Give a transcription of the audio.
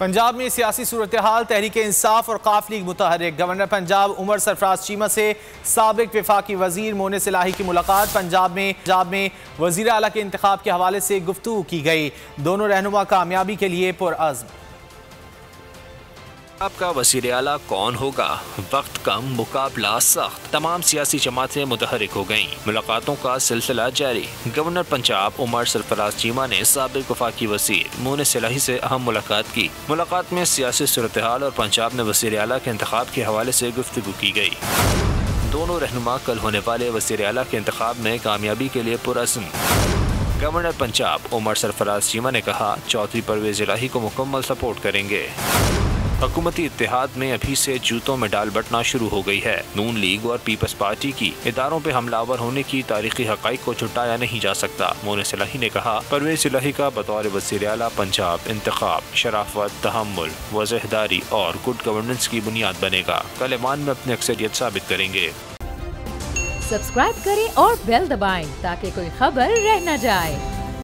پنجاب میں سیاسی صورتحال، تحریک انصاف اور قاف لیگ متحرک۔ گورنر پنجاب عمر سرفراز چیمہ سے سابق وفاقی وزیر مونس الہی کی ملاقات۔ پنجاب میں وزیر اعلیٰ کے انتخاب کے حوالے سے گفتگو کی گئی۔ دونوں رہنما کامیابی کے لیے پرعزم۔ آپ کا وزیر اعلیٰ کون ہوگا؟ وقت کم، مقابلہ سخت۔ تمام سیاسی جماعتیں متحرک ہو گئیں۔ ملاقاتوں کا سلسلہ جاری۔ گورنر پنجاب عمر سرفراز چیمہ نے سابق وفاقی وزیر مونس الہی سے اہم ملاقات کی۔ ملاقات میں سیاسی صورتحال اور پنجاب میں وزیر اعلیٰ کے انتخاب کے حوالے سے گفتگو کی گئی۔ دونوں رہنما کل ہونے والے وزیر اعلیٰ کے انتخاب میں کامیابی کے لیے پرعزم۔ گورنر پنجاب عمر سرفراز چیمہ نے کہا، چودھری پرویز الہی کو مکمل سپورٹ کریں گے۔ حکومتی اتحاد میں ابھی سے جوتوں میں ڈال بٹنا شروع ہو گئی ہے۔ نون لیگ اور پیپلز پارٹی کی اداروں پہ حملہ آور ہونے کی تاریخی حقائق کو جھٹلایا نہیں جا سکتا۔ مونس الہی نے کہا، پرویز الہی کا بطور وزیر اعلیٰ پنجاب انتخاب شرافت، تحمل، وضاحتداری اور گڈ گورننس کی بنیاد بنے گا۔ کل ایوان میں اپنی اکثریت ثابت کریں گے۔ سبسکرائب کریں اور بیل دبائیں تاکہ کوئی خبر رہ نہ جائے۔